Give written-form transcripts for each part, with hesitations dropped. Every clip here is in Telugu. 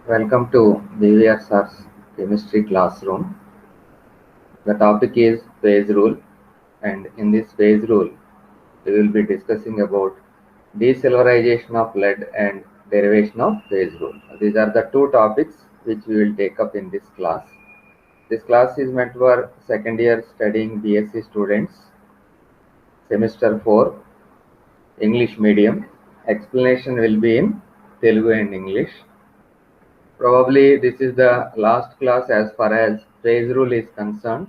Welcome to BVSR's chemistry classroom. The topic is phase rule, and in this phase rule, we will be discussing about desilverization of lead and derivation of phase rule. These are the two topics which we will take up in this class. This class is meant for second year studying BSc students, semester 4, English medium. Explanation will be in Telugu and English. Probably this is the last class as far as phase rule is concerned.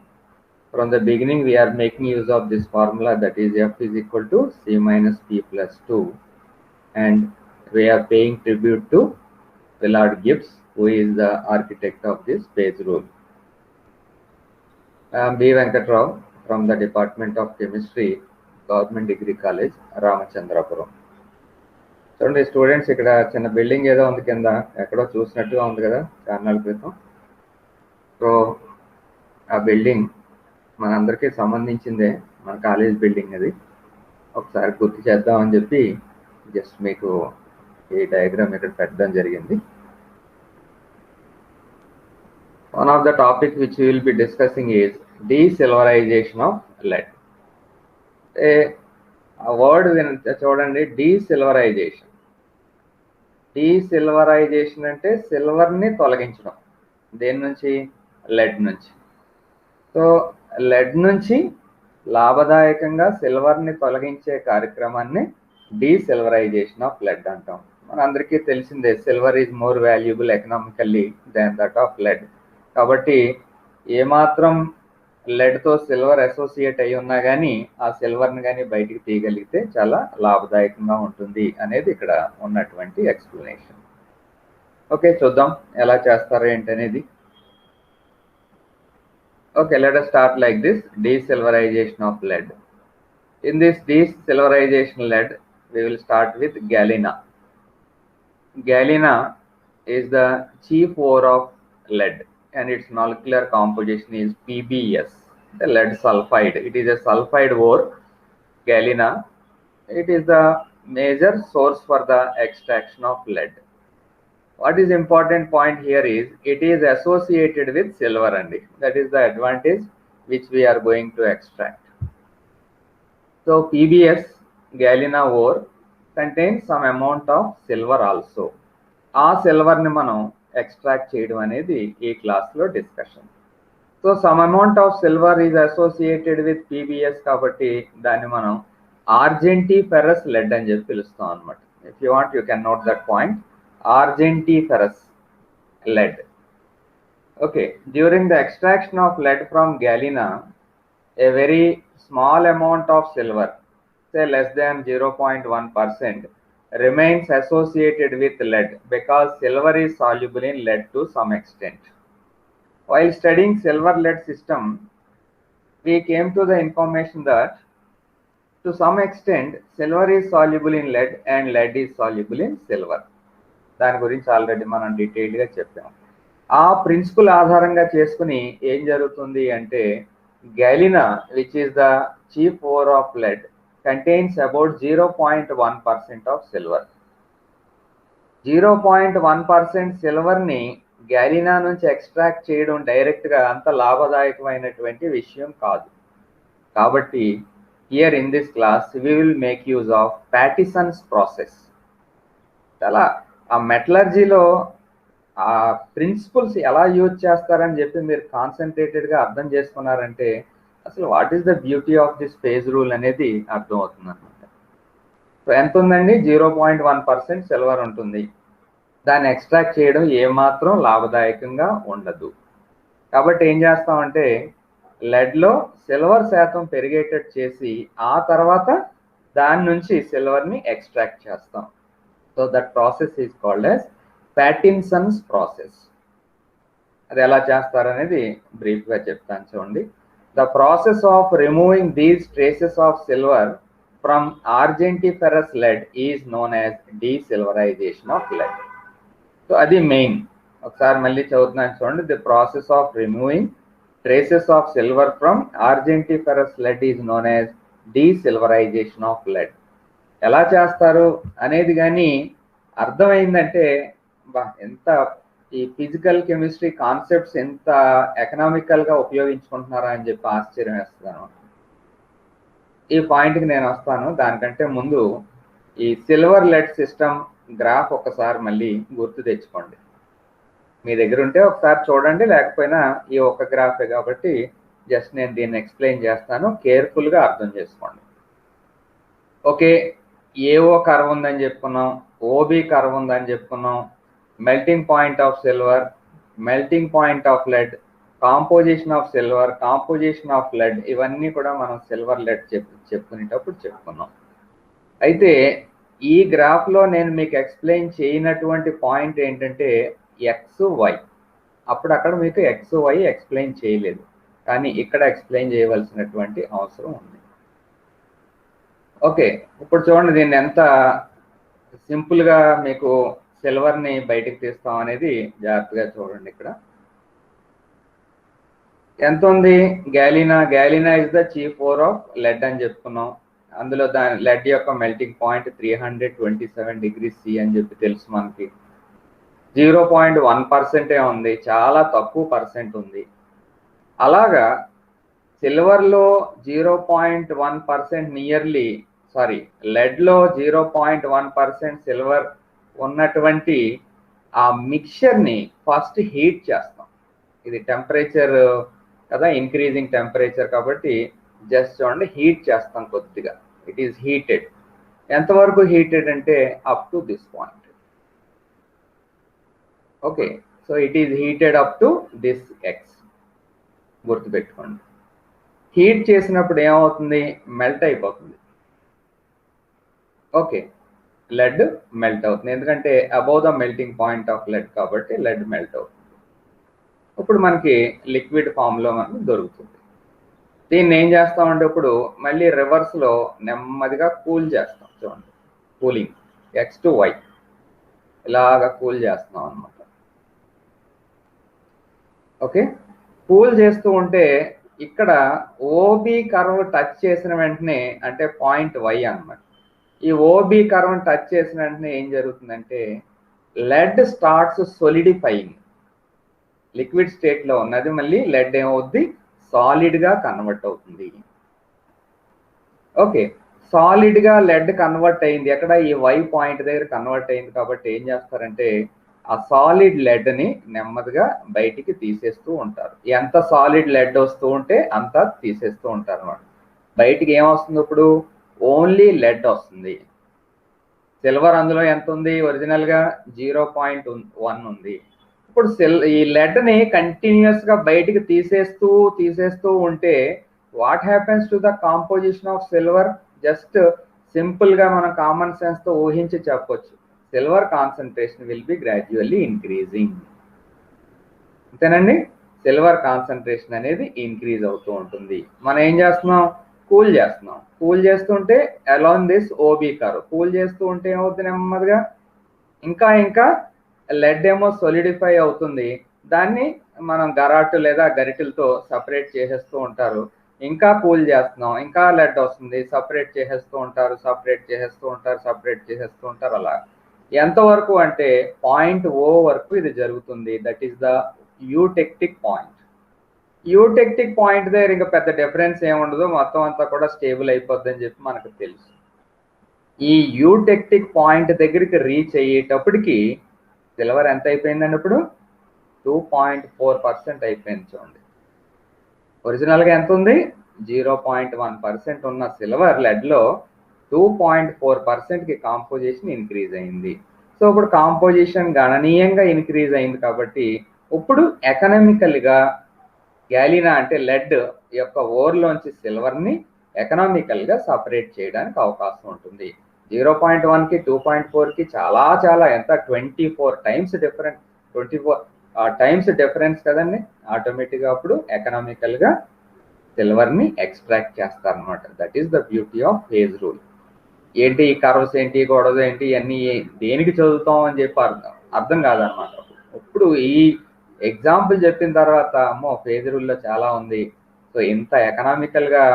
From the beginning, we are making use of this formula, that is F is equal to C minus P plus 2. And we are paying tribute to Willard Gibbs, who is the architect of this phase rule. I am B. Venkatrao from the Department of Chemistry, Government Degree College, Ramachandrapuram. చూడండి స్టూడెంట్స్, ఇక్కడ చిన్న బిల్డింగ్ ఏదో ఉంది కింద, ఎక్కడో చూసినట్టుగా ఉంది కదా చాన్నాళ్ళ క్రితం. సో ఆ బిల్డింగ్ మనందరికీ సంబంధించిందే, మన కాలేజ్ బిల్డింగ్. అది ఒకసారి గుర్తు చేద్దామని చెప్పి జస్ట్ మీకు ఈ డయాగ్రామ్ ఇక్కడ పెట్టడం జరిగింది. One of the topic which will be discussing is desilverization of lead. ఆ వర్డ్ చూడండి, డీసిల్వరైజేషన్. డీసిల్వరైజేషన్ అంటే సిల్వర్ని తొలగించడం. దేని నుంచి? లెడ్ నుంచి. సో లెడ్ నుంచి లాభదాయకంగా సిల్వర్ని తొలగించే కార్యక్రమాన్ని డీసిల్వరైజేషన్ ఆఫ్ లెడ్ అంటాం. మనందరికీ తెలిసిందే, silver is more valuable economically than that of lead. కాబట్టి ఏమాత్రం లెడ్తో సిల్వర్ అసోసియేట్ అయి ఉన్నా కానీ ఆ సిల్వర్ని కానీ బయటికి తీయగలిగితే చాలా లాభదాయకంగా ఉంటుంది అనేది ఇక్కడ ఉన్నటువంటి ఎక్స్ప్లెనేషన్. ఓకే, చూద్దాం ఎలా చేస్తారో ఏంటనేది. Okay, let us start like this. Desilverization of lead. In this desilverization lead, we will start with galena. Galena is the chief ore of lead, and its molecular composition is PbS, the lead sulfide. It is a sulfide ore, galena. It is the major source for the extraction of lead. What is important point here is it is associated with silver, and that is the advantage which we are going to extract. So PbS, galena ore, contains some amount of silver also. ఆ సిల్వర్ని మనం ఎక్స్ట్రాక్ట్ చేయడం అనేది ఈ క్లాస్లో discussion. So some amount of silver is associated with PbS, కాబట్టి దాన్ని మనం ఆర్జెంటిఫెరస్ లెడ్ అని చెప్పి పిలుస్తాం అనమాట. If you want you can note that point. Argentiferous lead. Okay, during the extraction of lead from galena, a very small amount of silver, say less than 0.1%, remains associated with lead because silver is soluble in lead to some extent. While studying silver lead system, we came to the information that to some extent silver is soluble in lead and lead is soluble in silver. దాని గురించి ఆల్రెడీ మనం డీటెయిల్డ్గా చెప్పాం. ఆ ప్రిన్సిపల్ ఆధారంగా చేసుకుని ఏం జరుగుతుంది అంటే, galena which is the chief ore of lead contains about 0.1% of silver. 0.1% సిల్వర్ని గ్యాలినా నుంచి ఎక్స్ట్రాక్ట్ చేయడం డైరెక్ట్గా అంత లాభదాయకమైనటువంటి విషయం కాదు. కాబట్టి here in this class we will make use of Pattinson's process. చాలా ఆ మెటలర్జీలో ఆ ప్రిన్సిపల్స్ ఎలా యూజ్ చేస్తారని చెప్పి మీరు కాన్సన్ట్రేటెడ్గా అర్థం చేసుకున్నారంటే అసలు what is the beauty of this phase rule అనేది అర్థం అవుతుంది అనమాట. సో ఎంత ఉందండి? 0.1% సిల్వర్ ఉంటుంది. దాన్ని ఎక్స్ట్రాక్ట్ చేయడం ఏమాత్రం లాభదాయకంగా ఉండదు. కాబట్టి ఏం చేస్తామంటే లెడ్లో సిల్వర్ శాతం పెరిగేటట్టు చేసి ఆ తర్వాత దాని నుంచి సిల్వర్ని ఎక్స్ట్రాక్ట్ చేస్తాం. So that process is called as Pattinson's process. అది ఎలా చేస్తారనేది బ్రీఫ్గా చెప్తాను చూడండి. The process of removing these traces of silver from argentiferous lead is known as desilverization of lead. So అది మెయిన్. ఒకసారి మళ్ళీ చదువుతున్నాను చూడండి. The process of removing traces of silver from argentiferous lead is known as desilverization of lead. ఎలా చేస్తారు అనేది కానీ అర్థమైందంటే ఎంత ఈ ఫిజికల్ కెమిస్ట్రీ కాన్సెప్ట్స్ ఎంత ఎకనామికల్గా ఉపయోగించుకుంటున్నారా అని చెప్పి ఆశ్చర్యం వేస్తున్నాను. ఈ పాయింట్కి నేను వస్తాను. దానికంటే ముందు ఈ సిల్వర్ లెడ్ సిస్టమ్ గ్రాఫ్ ఒకసారి మళ్ళీ గుర్తు తెచ్చుకోండి. మీ దగ్గర ఉంటే ఒకసారి చూడండి, లేకపోయినా ఈ ఒక్క గ్రాఫే కాబట్టి జస్ట్ నేను దీన్ని ఎక్స్ప్లెయిన్ చేస్తాను, కేర్ఫుల్గా అర్థం చేసుకోండి. ఓకే, ఏఓ కర్వ్ ఉందని చెప్పుకున్నాం, ఓబి కర్వ్ ఉందని చెప్పుకున్నాం, melting point of silver, melting point of lead, composition of silver, composition of lead, ఇవన్నీ కూడా మనం సిల్వర్ లెడ్ చెప్పుకునేటప్పుడు చెప్పుకున్నాం. అయితే ఈ గ్రాఫ్లో నేను మీకు ఎక్స్ప్లెయిన్ చేయనటువంటి పాయింట్ ఏంటంటే ఎక్స్ వై. అప్పుడు అక్కడ మీకు ఎక్స్ వై ఎక్స్ప్లెయిన్ చేయలేదు, కానీ ఇక్కడ ఎక్స్ప్లెయిన్ చేయవలసినటువంటి అవసరం ఉంది. ఓకే, ఇప్పుడు చూడండి దీన్ని ఎంత సింపుల్గా మీకు సిల్వర్ని బయటకు తీస్తాం అనేది జాగ్రత్తగా చూడండి. ఇక్కడ ఎంత ఉంది? Galena is the chief ore of lead అని చెప్పుకున్నాం. అందులో దాని లెడ్ యొక్క మెల్టింగ్ పాయింట్ 327 degrees C అని చెప్పి తెలుసు మనకి. 0.1% ఉంది, చాలా తక్కువ పర్సెంట్ ఉంది. అలాగా సిల్వర్లో 0.1% నియర్లీ, సారీ లెడ్లో 0.1% సిల్వర్ ఉన్నటువంటి ఆ మిక్చర్ని ఫస్ట్ హీట్ చేస్తాం. ఇది టెంపరేచర్ కదా, ఇంక్రీజింగ్ టెంపరేచర్ కాబట్టి జస్ట్ చూడండి హీట్ చేస్తాం కొద్దిగా. It is heated. ఎంతవరకు హీటెడ్ అంటే up to this point. Okay, so it is heated up to this x, గుర్తుపెట్టుకోండి. హీట్ చేసినప్పుడు ఏమవుతుంది? మెల్ట్ అయిపోతుంది. ఓకే, లెడ్ మెల్ట్ అవుతుంది, ఎందుకంటే above the melting point of lead కాబట్టి లెడ్ మెల్ట్ అవుతుంది. ఇప్పుడు మనకి లిక్విడ్ ఫామ్లో మనకు దొరుకుతుంది. దీన్ని ఏం చేస్తామంటే ఇప్పుడు మళ్ళీ రివర్స్లో నెమ్మదిగా కూల్ చేస్తాం. చూడండి, కూలింగ్ ఎక్స్ టు వై ఇలాగా కూల్ చేస్తున్నాం అనమాట. ఓకే, కూల్ చేస్తూ ఉంటే ఇక్కడ ఓబి కర్వ్ టచ్ చేసిన వెంటనే, అంటే పాయింట్ వై అనమాట, ఈ ఓబి కర్వ్ టచ్ చేసిన వెంటనే ఏం జరుగుతుందంటే లెడ్ స్టార్ట్స్ సొలిడిఫైయింగ్. లిక్విడ్ స్టేట్లో ఉన్నది మళ్ళీ లెడ్ ఏమవుద్ది? సాలిడ్గా కన్వర్ట్ అవుతుంది. ఓకే, సాలిడ్గా లెడ్ కన్వర్ట్ అయింది. ఎక్కడ? ఈ వై పాయింట్ దగ్గర కన్వర్ట్ అయింది. కాబట్టి ఏం చేస్తారంటే ఆ సాలిడ్ లెడ్ని నెమ్మదిగా బయటికి తీసేస్తూ ఉంటారు. ఎంత సాలిడ్ లెడ్ వస్తూ ఉంటే అంత తీసేస్తూ ఉంటారు అన్నమాట. బయటికి ఏమొస్తుంది? ఇప్పుడు ఓన్లీ లెడ్ వస్తుంది. సిల్వర్ అందులో ఎంత ఉంది? ఒరిజినల్గా 0.1 ఉంది. ఇప్పుడు ఈ లెడ్ని కంటిన్యూస్గా బయటికి తీసేస్తూ ఉంటే what happens to the composition of silver? Just సింపుల్గా మనం కామన్ సెన్స్తో ఊహించి చెప్పొచ్చు, silver concentration will be gradually increasing. అంతేనండి, సిల్వర్ కాన్సన్ట్రేషన్ అనేది ఇంక్రీజ్ అవుతూ ఉంటుంది. మనం ఏం చేస్తున్నాం? కూల్ చేస్తున్నాం. కూల్ చేస్తుంటే along this OB curve cool చేస్తూ ఉంటే ఏమవుతుంది? నెమ్మదిగా ఇంకా లెడ్ ఏమో సొలిడిఫై అవుతుంది. దాన్ని మనం గరాటు లేదా గరిటెలతో సపరేట్ చేసేస్తూ ఉంటారు. ఇంకా కూల్ చేస్తున్నాం, ఇంకా లెడ్ వస్తుంది, సపరేట్ చేసేస్తూ ఉంటారు. అలా ఎంతవరకు అంటే పాయింట్ ఓ వరకు ఇది జరుగుతుంది. That is the eutectic point. Eutectic point దగ్గర ఇంకా పెద్ద డిఫరెన్స్ ఏముండదు, మొత్తం అంతా కూడా స్టేబుల్ అయిపోద్ది అని చెప్పి మనకు తెలుసు. ఈ యూటెక్టిక్ పాయింట్ దగ్గరికి రీచ్ అయ్యేటప్పటికి సిల్వర్ ఎంత అయిపోయిందండి? ఇప్పుడు 2.4% అయిపోయింది. చూడండి, ఒరిజినల్గా ఎంత ఉంది? 0.1% ఉన్న సిల్వర్ లెడ్లో 2.4%కి కాంపోజిషన్ ఇంక్రీజ్ అయింది. సో ఇప్పుడు కాంపోజిషన్ గణనీయంగా ఇంక్రీజ్ అయింది కాబట్టి ఇప్పుడు ఎకనామికల్గా గ్యాలినా అంటే లెడ్ యొక్క ఓర్లోంచి సిల్వర్ని ఎకనామికల్గా సపరేట్ చేయడానికి అవకాశం ఉంటుంది. 0.1కి 2.4కి చాలా ఎంత 24 టైమ్స్ డిఫరెన్స్, 24 టైమ్స్ డిఫరెన్స్ కదండి. ఆటోమేటిక్గా అప్పుడు ఎకనామికల్గా సిల్వర్ని ఎక్స్ట్రాక్ట్ చేస్తారనమాట. That is the beauty of phase rule. ఏంటి ఈ కర్వ్స్ ఏంటి, గొడవ ఏంటి, ఇవన్నీ దేనికి చదువుతాం అని చెప్పి అర్థం కాదనమాట. ఇప్పుడు ఈ ఎగ్జాంపుల్ చెప్పిన తర్వాత అమ్మో ఫేజ్ రూల్లో చాలా ఉంది, సో ఇంత ఎకనామికల్గా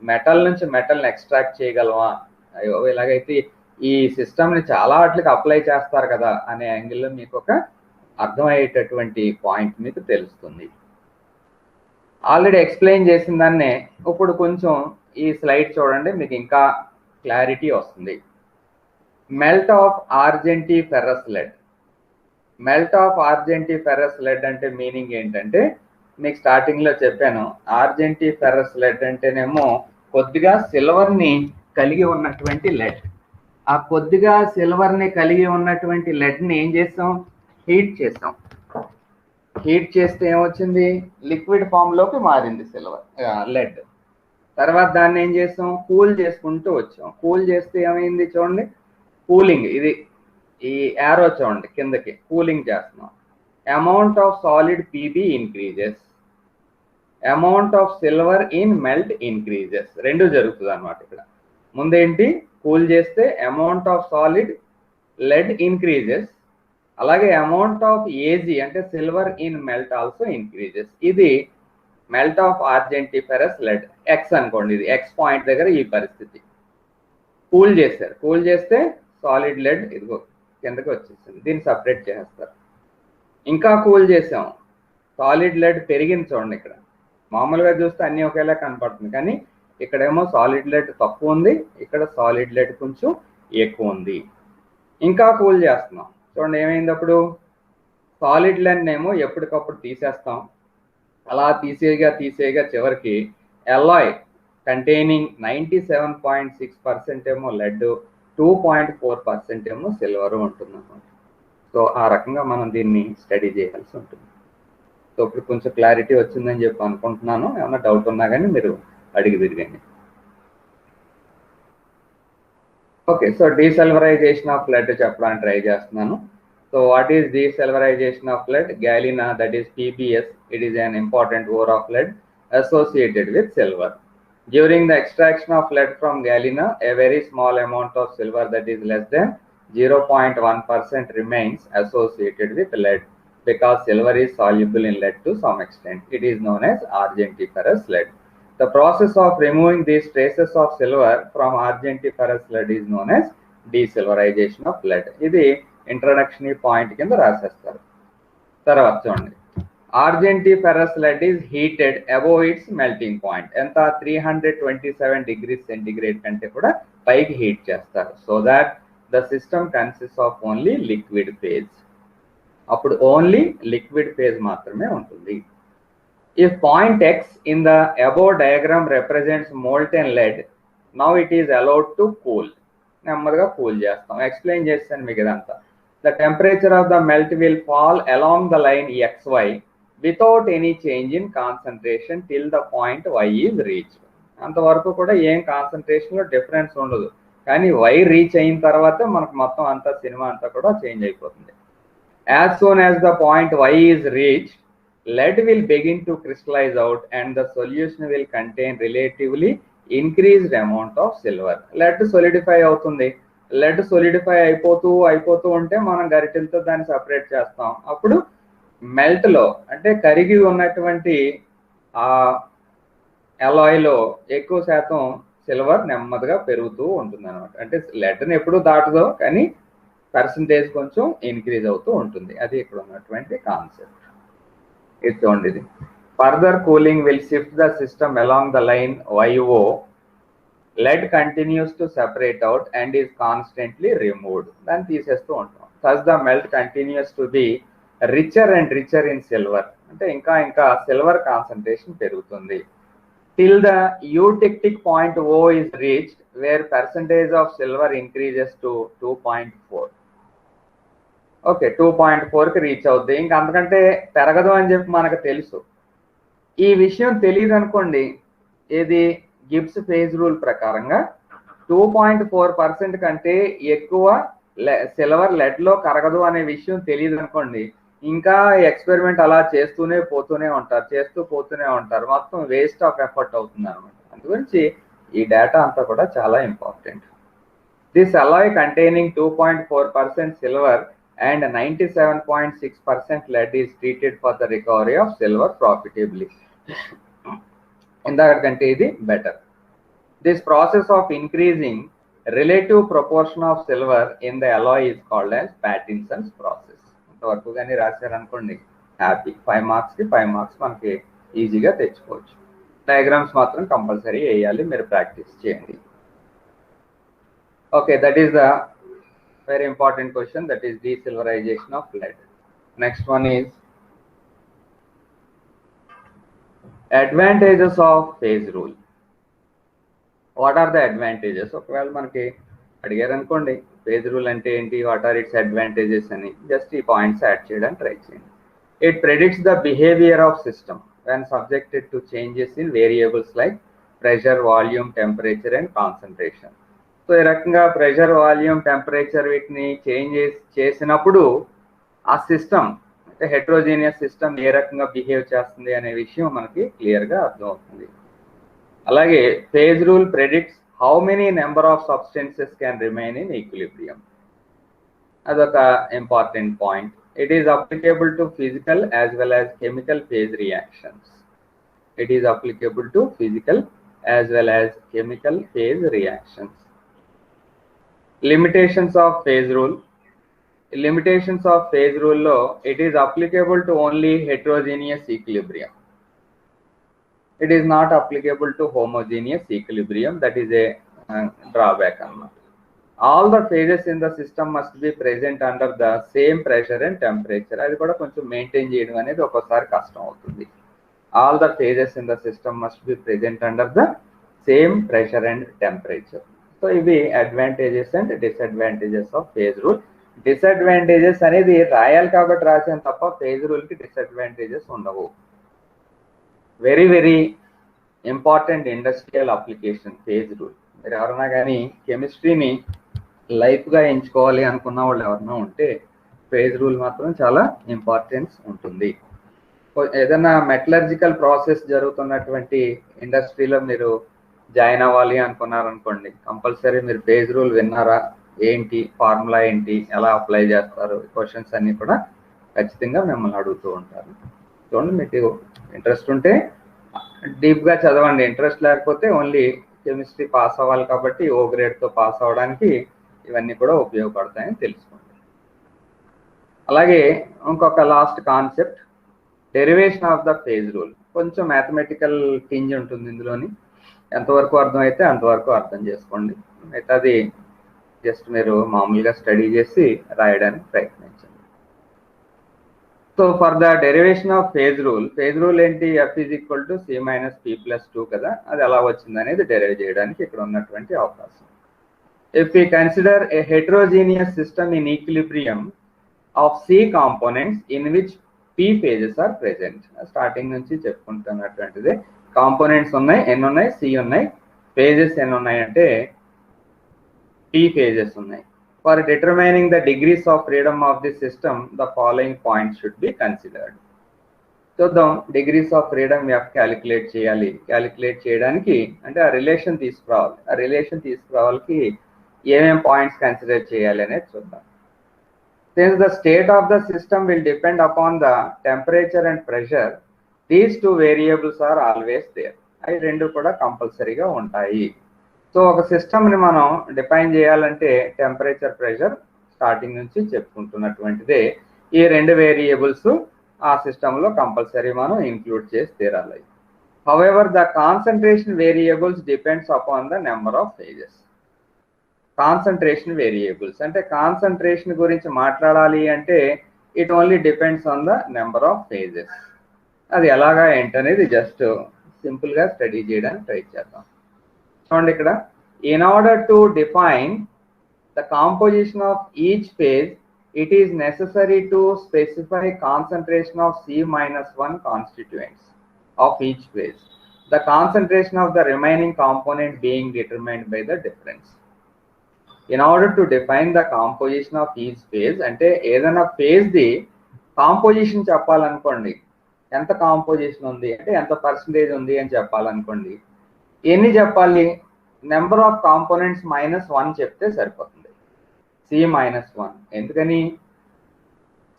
మెటల్ నుంచి మెటల్ని ఎక్స్ట్రాక్ట్ చేయగలమా, అయ్యో ఇలాగైతే ఈ సిస్టమ్ని చాలా వాటికి అప్లై చేస్తారు కదా అనే యాంగిల్లో మీకు ఒక అర్థమయ్యేటటువంటి పాయింట్ మీకు తెలుస్తుంది. ఆల్రెడీ ఎక్స్ప్లెయిన్ చేసిన దాన్నే ఇప్పుడు కొంచెం ఈ స్లైడ్ చూడండి, మీకు ఇంకా క్లారిటీ వస్తుంది. Melt of argentiferous lead. Melt of argentiferous lead అంటే మీనింగ్ ఏంటంటే, మీకు స్టార్టింగ్లో చెప్పాను, ఆర్జెంటీ ఫెర్రస్ లెడ్ అంటేనేమో కొద్దిగా సిల్వర్ని కలిగి ఉన్నటువంటి లెడ్. ఆ కొద్దిగా సిల్వర్ని కలిగి ఉన్నటువంటి లెడ్ని ఏం చేస్తాం, హీట్ చేస్తాం. హీట్ చేస్తే ఏమొచ్చింది, లిక్విడ్ ఫామ్లోకి మారింది సిల్వర్ లెడ్. తర్వాత దాన్ని ఏం చేస్తాం, కూల్ చేసుకుంటూ వచ్చాం. కూల్ చేస్తే ఏమైంది చూడండి, కూలింగ్, ఇది ఈ యారో చూడండి కిందకి, కూలింగ్ చేస్తున్నాం. Amount of solid PB increases, amount of silver in melt increases. రెండు జరుగుతుంది అనమాట ఇక్కడ. ముందేంటి, కూల్ చేస్తే amount of solid lead increases, అలాగే అమౌంట్ ఆఫ్ ఏజీ అంటే silver in melt also increases. ఇది melt of argentiferous lead. X అనుకోండి, ఇది ఎక్స్ పాయింట్ దగ్గర ఈ పరిస్థితి. కూల్ చేస్తారు, కూల్ చేస్తే సాలిడ్ లెడ్ ఇదిగో కిందకి వచ్చేసింది, దీన్ని సపరేట్ చేస్తారు. ఇంకా కూల్ చేసాం, సాలిడ్ లెడ్ పెరిగింది చూడండి. ఇక్కడ మామూలుగా చూస్తే అన్నీ ఒకేలా కనపడుతుంది, కానీ ఇక్కడేమో సాలిడ్ లెడ్ తక్కువ ఉంది, ఇక్కడ సాలిడ్ లెడ్ కొంచెం ఎక్కువ ఉంది. ఇంకా కూల్ చేస్తున్నాం చూడండి, ఏమైంది అప్పుడు, సాలిడ్ లెడ్ ఏమో ఎప్పటికప్పుడు తీసేస్తాం. అలా తీసేయగా చివరికి ఎలాయ్ కంటైనింగ్ 97.6% ఏమో లెడ్, 2.4% ఏమో సిల్వర్ ఉంటుంది అన్నమాట. సో ఆ రకంగా మనం దీన్ని స్టడీ చేయాల్సి ఉంటుంది. సో ఇప్పుడు కొంచెం క్లారిటీ వచ్చిందని చెప్పి అనుకుంటున్నాను. ఏమైనా డౌట్ ఉన్నా కానీ మీరు అడిగి తిరిగండి. Okay, so desilverization of lead చెప్పడానికి ట్రై చేస్తున్నాను. So what is desilverization of lead? Galena, that is PBS, it is an important ore of lead associated with silver. During the extraction of lead from galena, a very small amount of silver, that is less than 0.1%, remains associated with lead because silver is soluble in lead to some extent. It is known as argentiferous lead. The process of removing these traces of silver from argentiferous lead is known as desilverization of lead. ఇది ఇంట్రడక్షన్ పాయింట్ కింద రాసేస్తారు. తర్వాత చూడండి, ఆర్జెంటిఫెరస్ lead is heated above its melting point. ఎంత, 327 degrees centigrade కంటే కూడా పైకి హీట్ చేస్తారు. So that the system consist of only liquid phase. అప్పుడు ఓన్లీ లిక్విడ్ ఫేజ్ మాత్రమే ఉంటుంది. If point X in the above diagram represents molten lead, now it is allowed to cool. నెమ్మదిగా కూల్ చేస్తాం. ఎక్స్ప్లెయిన్ చేస్తాను మీకు ఇదంతా. The temperature of the melt will fall along the line XY without any change in concentration till the point Y is reached. అంతవరకు కూడా ఏం కాన్సన్ట్రేషన్లో డిఫరెన్స్ ఉండదు, కానీ Y రీచ్ అయిన తర్వాత మనకు మొత్తం అంతా సినిమా అంతా కూడా చేంజ్ అయిపోతుంది. As soon as the point Y is reached, lead will begin to crystallize out and the solution will contain relatively increased amount of silver. lead solidify అవుతుంది. lead solidify అయిపోతూ ఉంటే మనం గరిటెలతో దాన్ని సపరేట్ చేస్తాం. అప్పుడు మెల్ట్ లో అంటే కరిగి ఉన్నటువంటి ఆ అలాయ్లో ఎక్కువ శాతం సిల్వర్ నెమ్మదిగా పెరుగుతూ ఉంటుంది అనమాట. అంటే leadని ఎప్పుడు దాటదో, కానీ పర్సంటేజ్ కొంచెం ఇంక్రీజ్ అవుతూ ఉంటుంది. అది ఇక్కడ ఉన్నటువంటి కాన్సెప్ట్. ఇది చూడండి, ఇది further cooling will shift the system along the line YO. lead continues to separate out and is constantly removed. దాన్ని తీసేస్తూ ఉంటాం. thus the melt continues to be richer and richer in silver. అంటే ఇంకా సిల్వర్ కాన్సన్ట్రేషన్ పెరుగుతుంది. till the eutectic point O is reached where percentage of silver increases to 2.4. Okay, 2.4కి రీచ్ అవుద్ది. ఇంకా అంతకంటే పెరగదు అని చెప్పి మనకు తెలుసు. ఈ విషయం తెలియదు అనుకోండి, ఏది గిబ్స్ ఫేజ్ రూల్ ప్రకారంగా 2.4% కంటే ఎక్కువ సిల్వర్ లెడ్లో కరగదు అనే విషయం తెలియదు అనుకోండి, ఇంకా ఎక్స్పెరిమెంట్ అలా చేస్తూనే పోతూనే ఉంటారు. మొత్తం వేస్ట్ ఆఫ్ ఎఫర్ట్ అవుతుంది అనమాట. అందుగురించి ఈ డేటా అంతా కూడా చాలా important. This Alai containing 2.4% silver and 97.6% lead is treated for the recovery of silver profitably. ఇందాకంటే ఇది better. This process of increasing relative proportion of silver in the alloy is called as Pattinson's process. అంతవరకు కానీ రాశారనుకోండి హ్యాపీ, 5 మార్క్స్కి 5 మార్క్స్ మనకి ఈజీగా తెచ్చుకోవచ్చు. డయాగ్రామ్స్ మాత్రం కంపల్సరీ వేయాలి, మీరు ప్రాక్టీస్ చేయండి. Okay, that is the very important question, that is desilverization of lead. Next one is advantages of phase rule. What are the advantages? ఒకవేళ మనకి అడిగారు అనుకోండి phase rule అంటే ఏంటి, what are its advantages అని జస్ట్ ఈ పాయింట్స్ యాడ్ చేయడానికి ట్రై చేయండి. It predicts the behavior of system when subjected to changes in variables like pressure, volume, temperature and concentration. So ఈ రకంగా ప్రెషర్, వాల్యూమ్, టెంపరేచర్ వీటిని చేంజ్ చేసినప్పుడు ఆ సిస్టమ్ అంటే హెట్రోజీనియస్ సిస్టమ్ ఏ రకంగా బిహేవ్ చేస్తుంది అనే విషయం మనకి క్లియర్గా అర్థమవుతుంది. అలాగే phase rule predicts how many number of substances can remain in equilibrium. అదొక important point. It is applicable to physical as well as chemical phase reactions. It is applicable to physical as well as chemical phase reactions. Limitations of phase rule. Limitations of phase rule lo it is applicable to only heterogeneous equilibrium. It is not applicable to homogeneous equilibrium. That is a drawback. All the phases in the system must be present under the same pressure and temperature. అది కూడా కొంచెం మెయింటైన్ చేయడం అనేది ఒక్కోసారి కష్టం అవుతుంది. All the phases in the system must be present under the same pressure and temperature. So ఇవి advantages and disadvantages of phase rule. Disadvantages అనేది రాయాలి కాబట్టి రాసాను తప్ప ఫేజ్ రూల్కి డిసడ్వాంటేజెస్ ఉండవు. Very very important industrial application phase rule. మీరు ఎవరైనా కానీ కెమిస్ట్రీని లైఫ్గా ఎంచుకోవాలి అనుకున్న వాళ్ళు ఎవరైనా ఉంటే ఫేజ్ రూల్ మాత్రం చాలా ఇంపార్టెన్స్ ఉంటుంది. ఏదైనా మెటలర్జికల్ ప్రాసెస్ జరుగుతున్నటువంటి ఇండస్ట్రీలో మీరు జాయిన్ అవ్వాలి అనుకున్నారనుకోండి, కంపల్సరీ మీరు ఫేజ్ రూల్ విన్నారా, ఏంటి ఫార్ములా ఏంటి, ఎలా అప్లై చేస్తారు, క్వశ్చన్స్ అన్నీ కూడా ఖచ్చితంగా మిమ్మల్ని అడుగుతూ ఉంటారు. చూడండి, మీకు ఇంట్రెస్ట్ ఉంటే డీప్గా చదవండి, ఇంట్రెస్ట్ లేకపోతే ఓన్లీ కెమిస్ట్రీ పాస్ అవ్వాలి కాబట్టి ఓ గ్రేడ్తో పాస్ అవ్వడానికి ఇవన్నీ కూడా ఉపయోగపడతాయని తెలుసుకోండి. అలాగే ఇంకొక last concept, derivation of the phase rule. కొంచెం మ్యాథమెటికల్ టింజ్ ఉంటుంది ఇందులోని, ఎంతవరకు అర్థమైతే అంతవరకు అర్థం చేసుకోండి. అయితే అది జస్ట్ మీరు మామూలుగా స్టడీ చేసి రాయడానికి ప్రయత్నించండి. So for the derivation of phase rule ఏంటి, F = C - P+2 కదా, అది ఎలా వచ్చింది అనేది డెరైవ్ చేయడానికి ఇక్కడ ఉన్నటువంటి అవకాశం. If we consider a heterogeneous system in equilibrium of C components in which P phases are present. Starting నుంచి చెప్పుకుంటున్నటువంటిదే. కాంపోనెంట్స్ ఉన్నాయి, ఎన్ని ఉన్నాయి, C ఉన్నాయి. ఫేజెస్ ఎన్ని ఉన్నాయి అంటే P ఫేజెస్ ఉన్నాయి. For determining the degrees of freedom of the system the following points should be considered. చూద్దాం, degrees of freedom F calculate చేయాలి. క్యాలిక్యులేట్ చేయడానికి అంటే ఆ రిలేషన్ తీసుకురావాలి. ఆ రిలేషన్ తీసుకురావాలకి ఏమేం పాయింట్స్ కన్సిడర్ చేయాలి అనేది చూద్దాం. Since the state of the system will depend upon the temperature and pressure, these two variables are always there. అవి రెండు కూడా కంపల్సరీగా ఉంటాయి. సో ఒక సిస్టమ్ని మనం డిఫైన్ చేయాలంటే టెంపరేచర్, ప్రెషర్ స్టార్టింగ్ నుంచి చెప్పుకుంటున్నటువంటిదే. ఈ రెండు వేరియబుల్స్ ఆ సిస్టంలో కంపల్సరీ మనం ఇంక్లూడ్ చేసి తీరాలి. However the concentration variables depends upon the number of phases. Concentration variables అంటే కాన్సన్ట్రేషన్ గురించి మాట్లాడాలి అంటే it only depends on the number of phases. అది ఎలాగా ఏంటనేది జస్ట్ సింపుల్గా స్టడీ చేయడానికి ట్రై చేద్దాం. చూడండి, ఇక్కడ in order to define the composition of each phase it is necessary to specify concentration of C-1 constituents of each phase, the concentration of the remaining component being determined by the difference. In order to define the composition of each phase, అంటే ఏదైనా ఫేజ్ ది కాంపోజిషన్ చెప్పాలనుకోండి, ఎంత కాంపోజిషన్ ఉంది అంటే ఎంత పర్సంటేజ్ ఉంది అని చెప్పాలనుకోండి, ఎన్ని చెప్పాలి, నెంబర్ ఆఫ్ కాంపోనెంట్స్ -1 చెప్తే సరిపోతుంది. C-1 ఎందుకని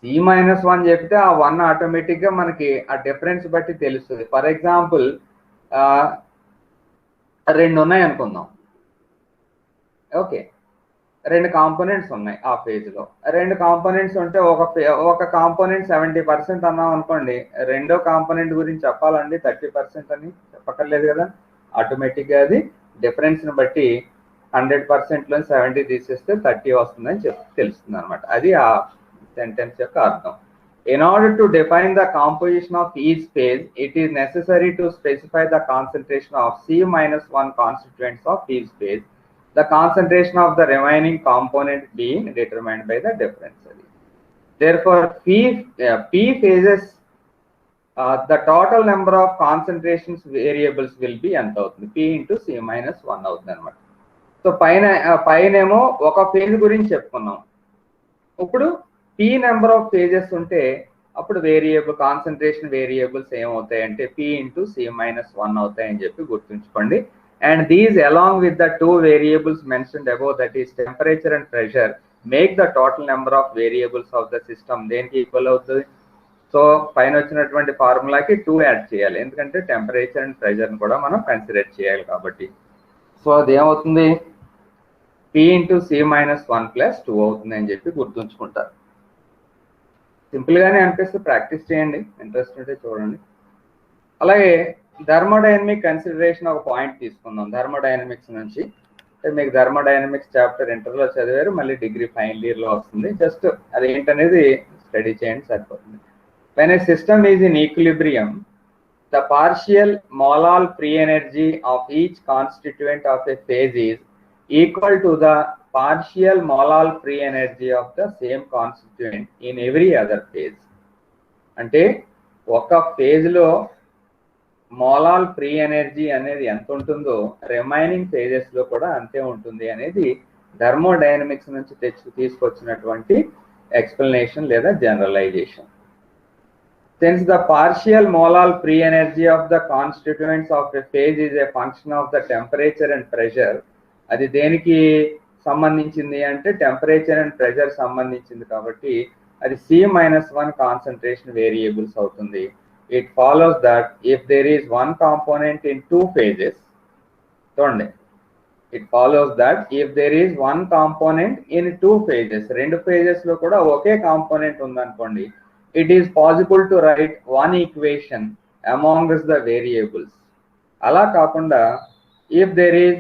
C-1 చెప్తే ఆ 1 ఆటోమేటిక్గా మనకి ఆ డిఫరెన్స్ బట్టి తెలుస్తుంది. ఫర్ ఎగ్జాంపుల్ 2 ఉన్నాయి అనుకుందాం. ఓకే, రెండు కాంపోనెంట్స్ ఉన్నాయి ఆ ఫేజ్ లో. రెండు కాంపోనెంట్స్ ఉంటే ఒక కాంపోనెంట్ 70% అన్నాం అనుకోండి, రెండో కాంపోనెంట్ గురించి చెప్పాలండి 30% అని చెప్పక్కర్లేదు కదా. ఆటోమేటిక్ గా అది డిఫరెన్స్ ని బట్టి 100% లో 70 తీసేస్తే 30 వస్తుందని తెలుస్తుంది అనమాట. అది ఆ సెంటెన్స్ యొక్క అర్థం. In order to define the composition of each phase, it is necessary to specify the concentration of C-1 constituents of each phase, the concentration of the remaining component being determined by the difference. Therefore, P phases, the total number of concentrations variables will be ఎంత అవుతుంది, P into C-1 అవుతుంది అనమాట. సో పైనేమో ఒక ఫేజ్ గురించి చెప్పుకున్నాం. ఇప్పుడు P నెంబర్ ఆఫ్ ఫేజెస్ ఉంటే అప్పుడు కాన్సన్ట్రేషన్ వేరియబుల్స్ ఏమవుతాయంటే P into C-1 అవుతాయని చెప్పి గుర్తుంచుకోండి. And these along with the 2 variables mentioned above, that is temperature and pressure, make the total number of variables of the system దేనికి ఈక్వల్ అవుతుంది. సో పైన వచ్చినటువంటి ఫార్ములాకి 2 యాడ్ చేయాలి, ఎందుకంటే టెంపరేచర్ అండ్ ప్రెషర్ని కూడా మనం కన్సిడర్ చేయాలి కాబట్టి. సో అదేమవుతుంది, P into C-1 plus 2 అవుతుంది అని చెప్పి గుర్తుంచుకుంటారు. సింపుల్ గానే అనిపిస్తే ప్రాక్టీస్ చేయండి, ఇంట్రెస్ట్ ఉంటే చూడండి. అలాగే థర్మోడైనమిక్ కన్సిడరేషన్ ఒక పాయింట్ తీసుకుందాం థర్మోడైనమిక్స్ నుంచి. మీకు థర్మోడైనమిక్స్ చాప్టర్ ఇంటర్లో చదివారు, మళ్ళీ డిగ్రీ ఫైనల్ ఇయర్లో వస్తుంది. జస్ట్ అది ఏంటనేది స్టడీ చేయండి సరిపోతుంది. When a system is in equilibrium, the partial molal free energy of each constituent of a phase is equal to the partial molal free energy of the same constituent in every other phase. అంటే ఒక ఫేజ్ లో మోలాల్ ఫ్రీ ఎనర్జీ అనేది ఎంత ఉంటుందో రిమైనింగ్ ఫేజెస్ లో కూడా అంతే ఉంటుంది అనేది థర్మోడైనమిక్స్ నుంచి తీసుకొచ్చినటువంటి ఎక్స్ప్లెనేషన్ లేదా generalisation. Since the partial molal free energy of the constituents of a phase is a function of the temperature and pressure, అది దేనికి సంబంధించింది అంటే టెంపరేచర్ అండ్ ప్రెషర్ సంబంధించింది కాబట్టి అది C-1 కాన్సన్ట్రేషన్ వేరియబుల్స్ అవుతుంది. It follows that if there is one component in 2 phases, చూడండి, it follows that if there is one component in 2 phases, 2 phases లో కూడా ఒకే కాంపోనెంట్ ఉందనుకోండి, it is possible to write one equation amongst the variables. అలా కాకుండా if there is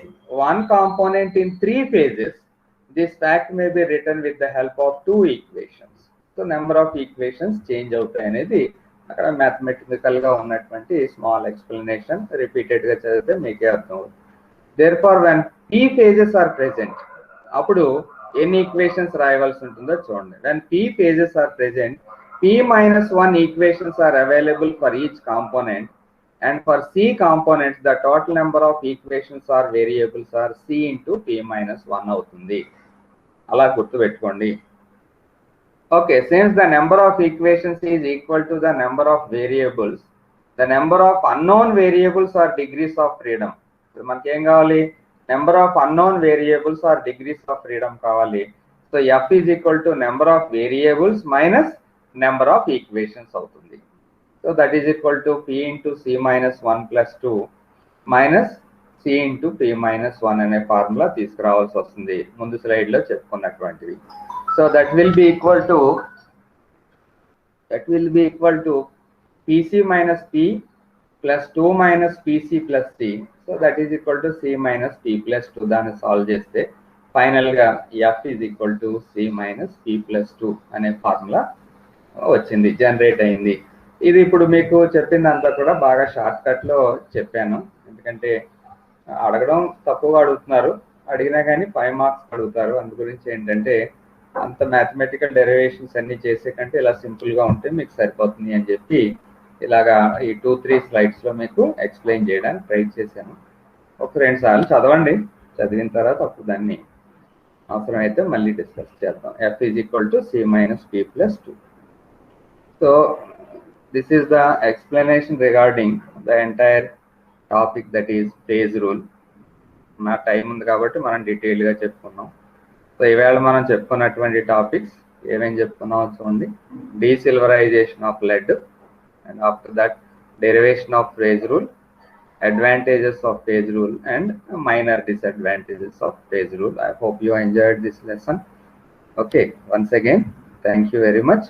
one component in 3 phases, this fact may be written with the help of 2 equations. So number of equations change అవుతాయి అనేది అక్కడ మ్యాథమెటికల్ గా ఉన్నటువంటి స్మాల్ ఎక్స్ప్లెనేషన్. రిపీటెడ్ గా చదివితే మీకే అర్థం అవుతుంది. Therefore when P phases are present, అప్పుడు ఎన్ని ఈక్వేషన్స్ రాయవలసి ఉంటుందో చూడండి. when P phases are present, P-1 equations are available for each component, and for C components the total number of equations or variables are C into P-1 అవుతుంది. అలా గుర్తుపెట్టుకోండి. Okay, since the number of equations is equal to the number of variables, the number of unknown variables are degrees of freedom. మనకి ఏం కావాలి, number of unknown variables or degrees of freedom కావాలి. So F is equal to number of variables minus number of equations అవుతుంది. So that is equal to P into C-1 plus 2 minus C into P-1 అనే ఫార్ములా తీసుకురావాల్సి వస్తుంది, ముందు స్లైడ్లో చెప్పుకున్నటువంటివి. So that will be equal to PC minus P plus 2 minus PC plus C. So that is equal to C minus P plus 2. దాన్ని సాల్వ్ చేస్తే ఫైనల్గా F is equal to C minus P plus 2 అనే ఫార్ములా వచ్చింది, జనరేట్ అయింది. ఇది ఇప్పుడు మీకు చెప్పిందంతా కూడా బాగా షార్ట్ కట్లో చెప్పాను, ఎందుకంటే అడగడం తక్కువగా అడుగుతున్నారు, అడిగినా కానీ 5 మార్క్స్ అడుగుతారు. అందు గురించి ఏంటంటే అంత మ్యాథమెటికల్ డెరివేషన్స్ అన్ని చేసే కంటే ఇలా సింపుల్గా ఉంటే మీకు సరిపోతుంది అని చెప్పి ఇలాగా ఈ 2-3 స్లైడ్స్లో మీకు ఎక్స్ప్లెయిన్ చేయడానికి ట్రై చేశాను. ఒక 2 సార్లు చదవండి, చదివిన తర్వాత అప్పుడు దాన్ని అవసరమైతే మళ్ళీ డిస్కస్ చేద్దాం. F is equal to C minus P plus 2. So this is the explanation regarding the entire topic, that is phase rule. నా టైం ఉంది కాబట్టి మనం డీటెయిల్గా చెప్పుకున్నాం. సో ఈవేళ మనం చెప్పుకున్నటువంటి టాపిక్స్ ఏమేమి చెప్పుకున్నామో చూడండి. Desilverization of lead, and after that derivation of phase rule, advantages of phase rule and minor disadvantages of phase rule. I hope you enjoyed this lesson. Okay, once again, thank you very much.